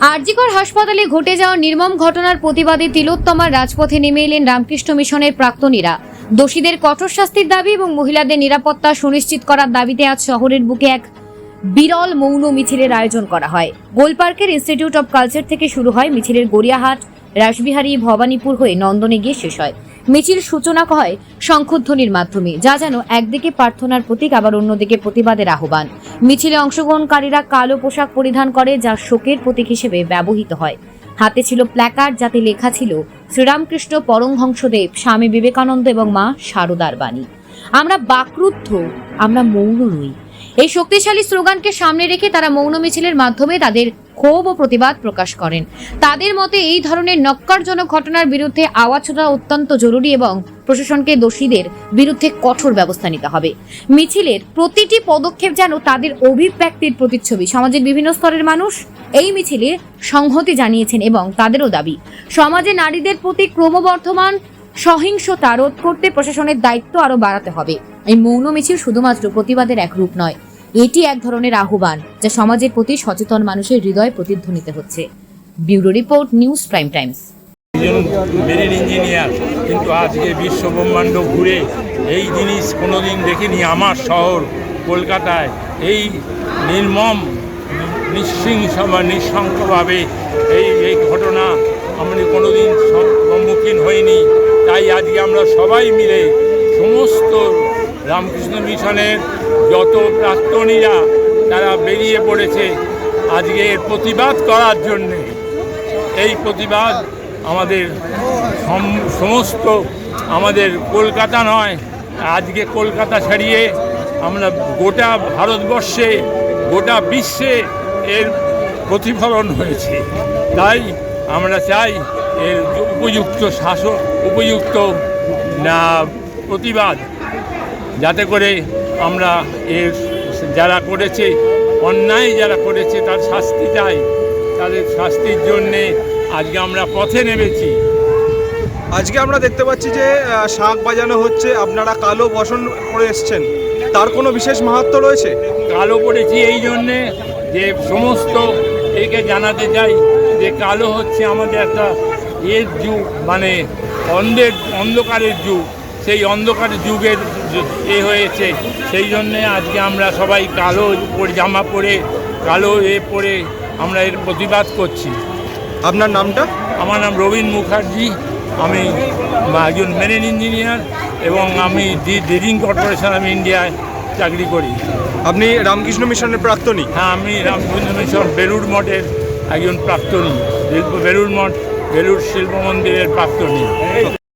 আরজিকর হাসপাতালে ঘটে যাওয়া নির্মম ঘটনার প্রতিবাদে তিলোত্তমার রাজপথে নেমে এলেন রামকৃষ্ণ মিশনের প্রাক্তনীরা। দোষীদের কঠোর শাস্তির দাবি এবং মহিলাদের নিরাপত্তা সুনিশ্চিত করার দাবিতে আজ শহরের বুকে এক বিরল মৌন মিছিলের আয়োজন করা হয়। গোলপার্কের ইনস্টিটিউট অব কালচার থেকে শুরু হয় মিছিলের গড়িয়াহাট, রাসবিহারী, ভবানীপুর হয়ে নন্দনে গিয়ে শেষ হয়। মিছিল সূচনা হয় শঙ্খধ্বনির মাধ্যমে, যা যেন একদিকে প্রার্থনার প্রতীক আবার অন্যদিকে প্রতিবাদের আহ্বান। মিছিলে অংশগ্রহণকারীরা কালো পোশাক পরিধান করে, যা শোকের প্রতীক হিসেবে ব্যবহৃত হয়। হাতে ছিল প্ল্যাকার্ড, যাতে লেখা ছিল শ্রীরামকৃষ্ণ পরমহংসদেব, স্বামী বিবেকানন্দ এবং মা শারদার বাণী। আমরা বাকরুদ্ধ, আমরা মৌন নই। এই শক্তিশালী স্লোগানকে সামনে রেখে তারা মৌন মিছিলের মাধ্যমে তাদের ক্ষোভ ও প্রতিবাদ প্রকাশ করেন। তাদের মতে এই ধরনের নক্কারজনক ঘটনার বিরুদ্ধে আওয়াজ ওঠা অত্যন্ত জরুরি এবং প্রশাসনকে দোষীদের বিরুদ্ধে কঠোর ব্যবস্থা নিতে হবে। মিছিলের প্রতিটি পদক্ষেপ যেন তাদের অভিব্যক্তির প্রতিচ্ছবি। সমাজের বিভিন্ন স্তরের মানুষ এই মিছিলে সংহতি জানিয়েছেন এবং তাদেরও দাবি, সমাজে নারীদের প্রতি ক্রমবর্ধমান সহিংসতা রোধ করতে প্রশাসনের দায়িত্ব আরো বাড়াতে হবে। এই মৌন মিছিল শুধুমাত্র প্রতিবাদের এক রূপ নয়, এটি এক ধরনের আহ্বান যা সমাজের প্রতি সচেতন মানুষের হৃদয় প্রতিধ্বনিত হচ্ছে। Bureau report, news prime Times. Marine engineer, কিন্তু আজকে বিশ্ব ব্রহ্মাণ্ড ঘুরে এই জিনিস কোনোদিন দেখিনি। আমার শহর কলকাতায় এই নির্মম নিঃশৃংস বা নিঃশঙ্কভাবে এই ঘটনা আমরা কোনোদিন সম্মুখীন হইনি। তাই আজকে আমরা সবাই মিলে সমস্ত রামকৃষ্ণ মিশনের যত প্রাক্তনীরা তারা বেরিয়ে পড়েছে আজকে এর প্রতিবাদ করার জন্যে। এই প্রতিবাদ আমাদের সমস্ত আমাদের কলকাতা নয়, আজকে কলকাতা ছাড়িয়ে আমরা গোটা ভারতবর্ষে, গোটা বিশ্বে এর প্রতিফলন হয়েছে। তাই আমরা চাই এর উপযুক্ত শাসন, উপযুক্ত প্রতিবাদ, যাতে করে আমরা এর যারা করেছে, অন্যায় যারা করেছে তার শাস্তি চাই। তাদের শাস্তির জন্যে আজকে আমরা পথে নেমেছি। আজকে আমরা দেখতে পাচ্ছি যে শাঁখ বাজানো হচ্ছে, আপনারা কালো বসন পরে এসছেন, তার কোনো বিশেষ মাহাত্ম্য রয়েছে? কালো পড়েছি এই জন্যে যে সমস্ত একে জানাতে চাই যে কালো হচ্ছে আমাদের একটা এর যুগ, মানে অন্ধকারের যুগ। সেই অন্ধকারের যুগের হয়েছে, সেই জন্যে আজকে আমরা সবাই কালো জামা পরে, কালো পরে আমরা এর প্রতিবাদ করছি। আপনার নামটা? আমার নাম রবীন মুখার্জি, আমি একজন মেরিন ইঞ্জিনিয়ার এবং আমি ড্রিলিং কর্পোরেশন অফ ইন্ডিয়ায় চাকরি করি। আপনি রামকৃষ্ণ মিশনের প্রাক্তনী? হ্যাঁ, আমি রামকৃষ্ণ মিশন বেলুড় মঠের একজন প্রাক্তনী, বেলুড় মঠ, বেলুড় শিল্প মন্দিরের প্রাক্তনী।